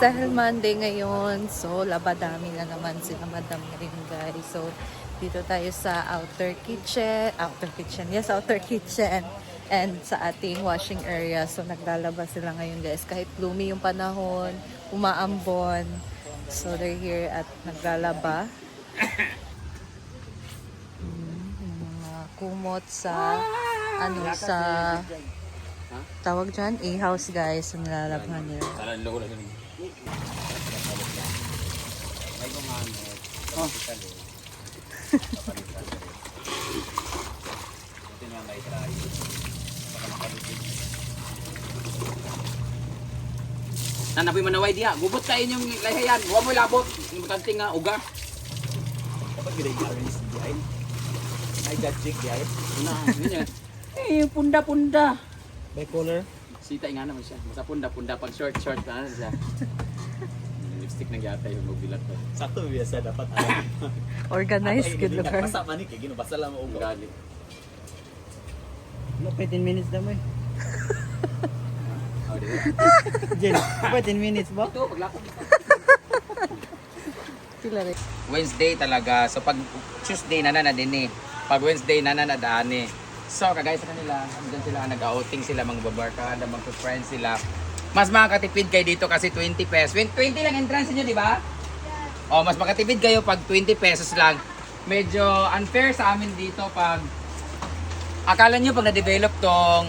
dahil Monday ngayon, so labadami na naman sila Madam ngayon guys. So dito tayo sa outer kitchen, outer kitchen and sa ating washing area. So naglalaba sila ngayon guys. Kahit gloomy yung panahon, umaambon. So they're here at naglalaba. Yung mga kumot sa sa tawag dyan, A-house guys. So nilalabhan nila. Nanapoy manaway diha. Gubot ka inyong lahayan. Huwag mo labot. Yung kanting nga uga. Dapat gila yung arrange diyan. Ay, judging diyan. Na, ganyan. Eh, punda-punda. By color. Sita nga naman siya. Basta punda-punda. Pag short-short na siya. Lipstick ng yata yung magbilat ko. Sakto biasa dapat. Organized, good lugar. Basa man ni kay ginubasa lang mo uga. Gali. No, 10 minutes daw mo eh. Oh, di ba? Jen, 10 minutes ba? Ito, paglakad. Sila rin. Wednesday talaga. So pag Tuesday na din eh. Pag Wednesday na daan eh. So kagaya sa kanila, andun sila nag-outing sila, mga babarkada, mag-friends sila. Mas makakatipid kayo dito kasi 20 pesos. 20 lang entrance niyo, di ba? Oh, mas makatipid kayo pag 20 pesos lang. Medyo unfair sa amin dito pag akala nyo pag na-develop tong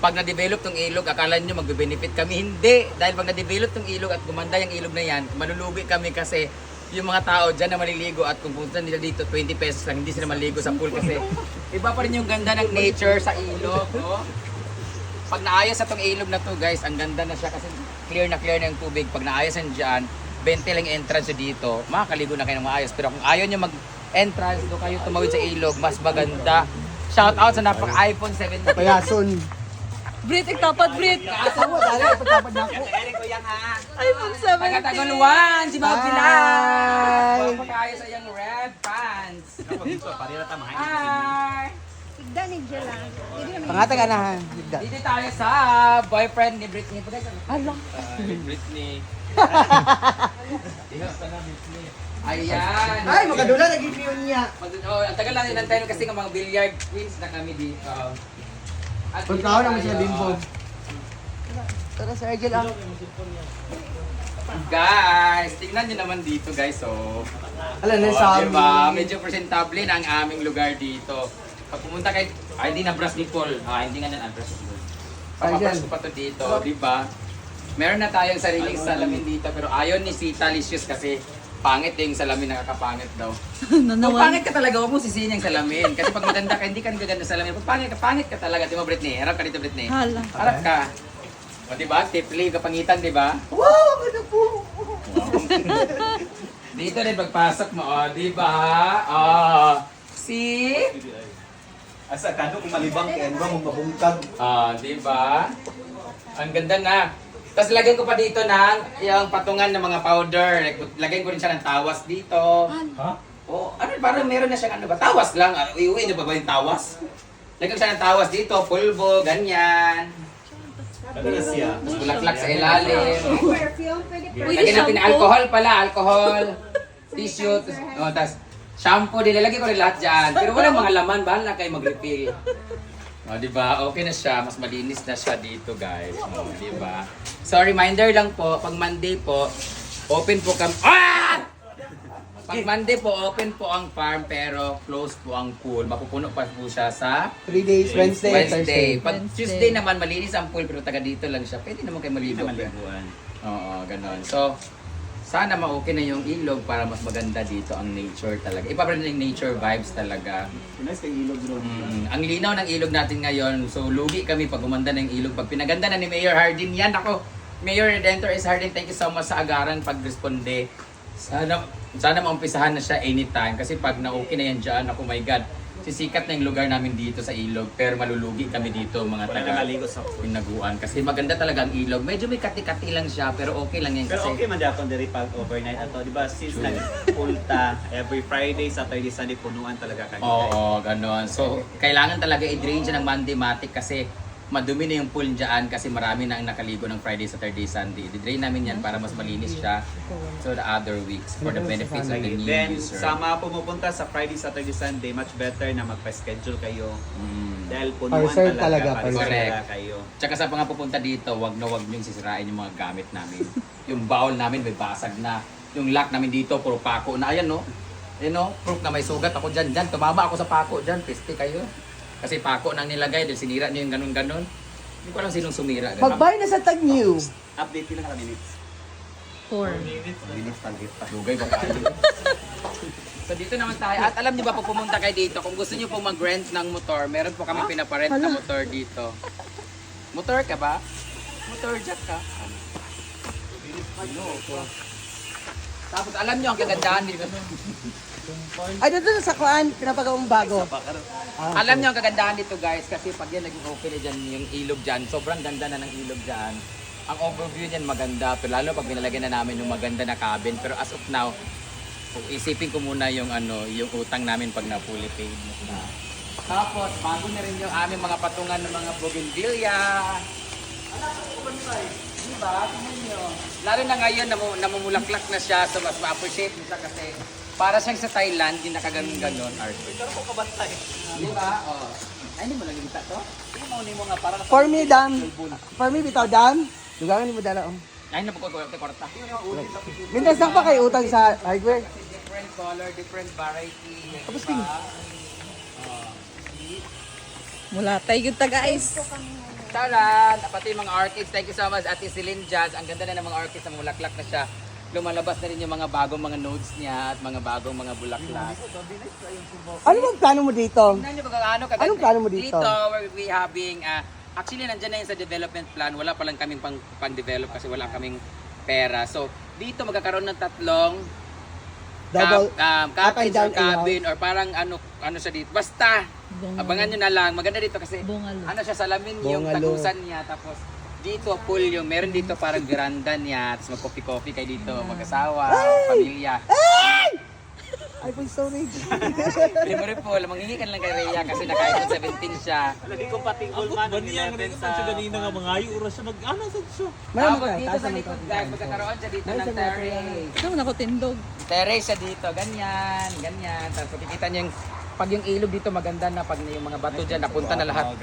pag na-develop tong ilog, akala nyo magbe-benefit kami. Hindi. Dahil pag na-develop tong ilog at gumanda yung ilog na yan, malulugi kami kasi yung mga tao dyan na maliligo at kung punta nila dito, 20 pesos lang, hindi sila maligo sa pool kasi iba pa rin yung ganda ng nature sa ilog. Oh. Pag naayos sa tong ilog na to guys, ang ganda na siya kasi clear na yung tubig. Pag naayos yan dyan, 20 lang yung entrance dito, makakaligo na kayo ng maayos. Pero kung ayaw nyo mag-entrance, doon kayo tumawid sa ilog, mas maganda. Shout out sa napaka-iPhone 7 na Payason. Brit, tapat Brit! Asa mo, dali, pagkapad na ako. Kailangan ko yan ha. iPhone 17! Pagkataguluan, si Mga Pilay! Hi! Pagkakayos sa iyong red pants. Kapag dito parira ta mahay. Hi! Igda ni Jela. Pangatag anahan. Dito tayo sa boyfriend ni Britney. Alam. Britney. Ayan. Ay, makadula nag-review niya. Ang tagal lang inantayin kasi ng mga billiard queens na kami dito. At Pagkaon naman dito siya tayo. bimbo. Tara sa Argel ah. Guys, tingnan nyo naman dito guys. Alam na sa Diba? Medyo presentable na ang aming lugar dito. Pag pumunta kayo, hindi na brush ni Paul. Hindi nga na brush ni Paul. Papabrush ko pa to dito, diba? Meron na tayong sariling salamin dito pero ayaw ni Sita Licious kasi pangit yung salamin, nakakapangit daw. Kung pangit ka talaga, huwag mo sisihin yung salamin. Kasi pag maganda ka, hindi ka gaganda sa salamin. Pag pangit ka talaga. Di ba, Britney? Harap ka dito, Britney. Hala. Harap ka. O, diba? Tipli, kapangitan, diba? Wow, ano po? Dito rin pagpasok mo, o, diba? O, see? Asa kano kung malibang kay ano mo mabungkag. Diba? Ang ganda na. Tapos lagyan ko pa dito ng yung patungan ng mga powder. Lagyan ko rin siya ng tawas dito. Ha? Oh, parang meron na siyang tawas lang. Iuwi niyo pa ba yung tawas? Lagyan ko siya ng tawas dito, pulbo, ganyan. Ano na siya? Tapos bulaklak sa ilalim. Perfume, pwede Lagyan natin ng alcohol pala, alcohol, tissue, tapos shampoo, nilalagay ko rin lahat dyan. Pero walang mga laman, bahala kayo mag-refill. O, diba? Okay na siya. Mas malinis na siya dito, guys. O, diba? So, reminder lang po, pag Monday po, open po kami. Pag Monday po, open po ang farm, pero close po ang pool. Mapupuno pa po siya sa 3 days, Wednesday, Thursday. Pag Wednesday. Tuesday naman, malinis ang pool, pero taga dito lang siya. Pwede naman kayo maligo. Maliguan. Oo, ganon. So, sana ma-okay na yung ilog para mas maganda dito ang nature talaga. Iba pa rin yung nature vibes talaga. Nice kay ilog bro. Ang linaw ng ilog natin ngayon. So, lugi kami pag gumanda ng ilog. Pag pinaganda na ni Mayor Hardin, yan ako. Mayor Redentor is Hardin, thank you so much sa agaran pag-responde. Sana maumpisahan na siya anytime. Kasi pag na-okay na yan dyan, ako my God, sisikat na yung lugar namin dito sa ilog. Pero malulugi kami dito mga Wala na taga maligo sa pool. Pinaguan. Kasi maganda talaga ang ilog. Medyo may kati-kati lang siya, pero okay lang yan Pero kasi. okay man dapat diri pag overnight ato, di ba? Since True. nag-ulta every Friday, Saturday, Sunday punuan talaga kami. Oo, ganon. So, kailangan talaga i-drain siya ng Monday-matic kasi madumi na yung pool dyan kasi marami na ang nakaligo ng Friday, Saturday, Sunday. I-drain namin yan para mas malinis siya so the other weeks for the benefits of the new Then, user. sa mga pumupunta sa Friday, Saturday, Sunday, much better na magpa-schedule kayo. Dahil punuan Pa-reserve talaga, talaga, pa-reserve correct. talaga kayo. Tsaka sa mga pupunta dito, wag na wag niyong sisirain yung mga gamit namin. Yung bowl namin may basag na. Yung lock namin dito, puro pako na. Ayan no. Ayan no, proof na may sugat ako dyan. Tumama ako sa pako dyan. Piste kayo. Kasi pako nang nilagay, dahil sinira niyo yung ganun-ganun. Hindi ko alam sinong sumira. Magbay na sa tag-new. Update yun na minutes. 4. Minutes pag-hit pa. Lugay ba kayo? So dito naman tayo. At alam niyo ba pag pumunta kayo dito, kung gusto niyo pong mag-rent ng motor, meron po kami pinaparent na motor dito. Motor ka ba? Motor jack ka? Ano po? Tapos alam niyo ang kagandahan dito. Ay, doon na sa kuan, pinapagawang bago. Alam niyo ang kagandahan dito guys, kasi pag yan naging open na dyan, yung ilog dyan, sobrang ganda na ng ilog dyan. Ang overview niyan maganda, pero lalo pag binalagyan na namin yung maganda na cabin. Pero as of now, isipin ko muna yung yung utang namin pag na-fully paid na. Tapos, bago na rin yung aming mga patungan ng mga bougainvillea. Diba? Tingnan nyo. Lalo na ngayon, namumulaklak na siya, so mas ma-appreciate mo siya kasi para siyang sa Thailand, yung nakaganon-ganon, Arthur. Pero kung kabantay. Diba? Oh. Ay, hindi mo lang kita to? Hindi mo nga para For me, dam. For me, bitaw, dam. Lugangan ni mo dala. Oh. Ay, napagkakita korta. Mintas lang pa kayo utang sa hardware. Different color, different variety. Tapos Diba? Mula tayo ta guys. Taran! Pati yung mga orchids. Thank you so much, Ate Celine Jazz. Ang ganda na ng mga orchids na mulaklak na siya. Lumalabas na rin yung mga bagong mga nodes niya at mga bagong mga bulaklak. Ano bang plano mo dito? Tingnan niyo kung ano kaganda. Anong plano mo dito? Dito, we having, actually nandyan na yun sa development plan. Wala pa lang kaming pang-develop kasi wala kaming pera. So, dito magkakaroon ng tatlong Double, cottage up or and down cabin or parang ano siya dito. Basta, abangan nyo na lang. Maganda dito kasi Bungalo. ano siya, salamin yung Bungalo. tagusan niya. Tapos dito, pool yung, meron dito parang veranda niya. Tapos mag-coffee-coffee kayo dito, mag-asawa, pamilya. Ay, po, sorry. Libre po, manghingi ka lang kay Rhea kasi nakain 17 siya. Lagi compatible man. Ganyan nga sa ganina nga mga ayo oras siya nag-ana sa siya. Marami Tapos ka, dito taas sa naman likod ka. guys, magkakaroon siya dito ng terrace. Ito na ko tindog. Terrace siya dito, ganyan, ganyan. Tapos makikita niyo yung, pag yung ilog dito maganda na, pag yung mga bato dyan, napunta na lahat.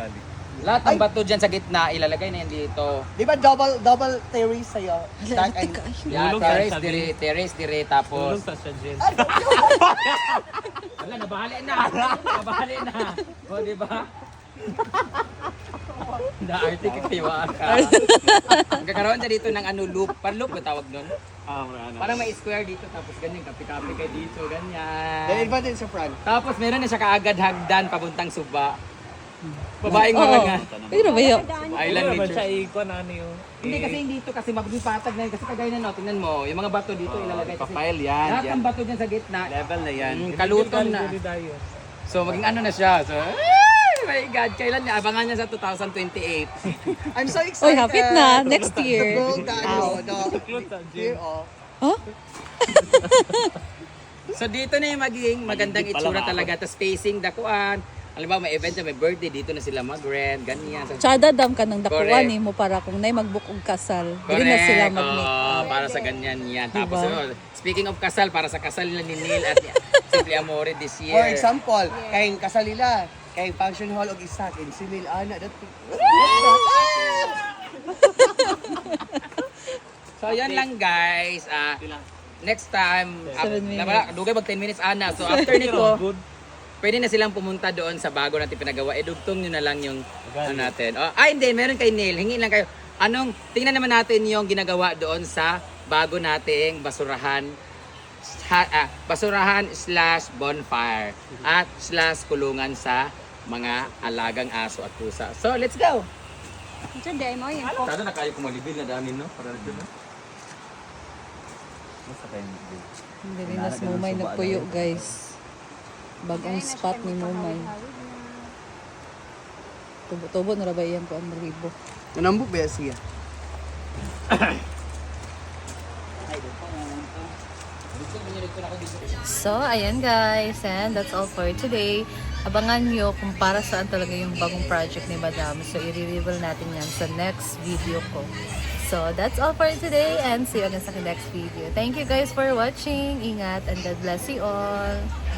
Lahat ng bato dyan sa gitna, ilalagay na yan dito. Di ba double terrace sa'yo? Dark and... Yeah, Tulog terrace ka, dire, terrace dire, Tulong tapos... sa siya, Jen. Wala, nabahali na! Nabahali na! O, di ba? Na-arte ka kayo, ka. Magkakaroon siya dito ng loop. Parang loop ba tawag doon? Parang may square dito, tapos ganyan, kapi-kapi kayo dito, The ganyan. advantage sa front. Tapos meron na siya kaagad hagdan papuntang Suba. Babaeng mga nga. Pero ba yun? Island Wala man siya nature. ikon ano yun. Hindi kasi dito kasi magpipatag na yun. Kasi kagaya na no, tingnan mo, yung mga bato dito ilalagay. Kasi Papile yan. lahat ng bato dyan sa gitna, Level na yan. kaluton na. Dayo. So maging ano na siya. So, ay, my God, kailan niya? Abangan niya sa 2028. I'm so excited. Oy, hapit na. Next year. The gold, the Tuklot sa year Jen. of... Huh? So dito na yung magiging magandang itsura talaga. Tapos spacing, dakuan. Alam ba, may event siya, may birthday, dito na sila mag-rent, ganyan. So, Tsada dam ka ng dakuan Correct. ni mo para kung na'y magbukog kasal. Dili na sila mag-meet. Oo, para sa ganyan yan. Tapos, Diba? speaking of kasal, para sa kasal nila ni Neil at Simply Amore this year. For example, kay kasal nila, kay function hall og isa, kay Simil Ana, that So, yan lang guys. Next time, 7 minutes. dugay mag 10 minutes ana. So, after nito, pwede na silang pumunta doon sa bago natin pinagawa. Idugtong nyo na lang yung ano natin. Oh, hindi, meron kay Neil. Hingi lang kayo. Tingnan naman natin yung ginagawa doon sa bago nating basurahan. Basurahan/bonfire at /kulungan sa mga alagang aso at pusa. So, let's go! Ito, di mo yun. Sana na kayo kumalibil na daanin, no? Para dito na. Dili na si Mumay nagpuyo guys. Bagong spot ni Mumay. Tubo-tubo na ba iyan ko ang ribo. Nanambok ba siya? So, ayan guys, and that's all for today. Abangan nyo kung para saan talaga yung bagong project ni Madam. So, i-reveal natin yan sa next video ko. So, that's all for today and see you again sa next video. Thank you guys for watching. Ingat and God bless you all.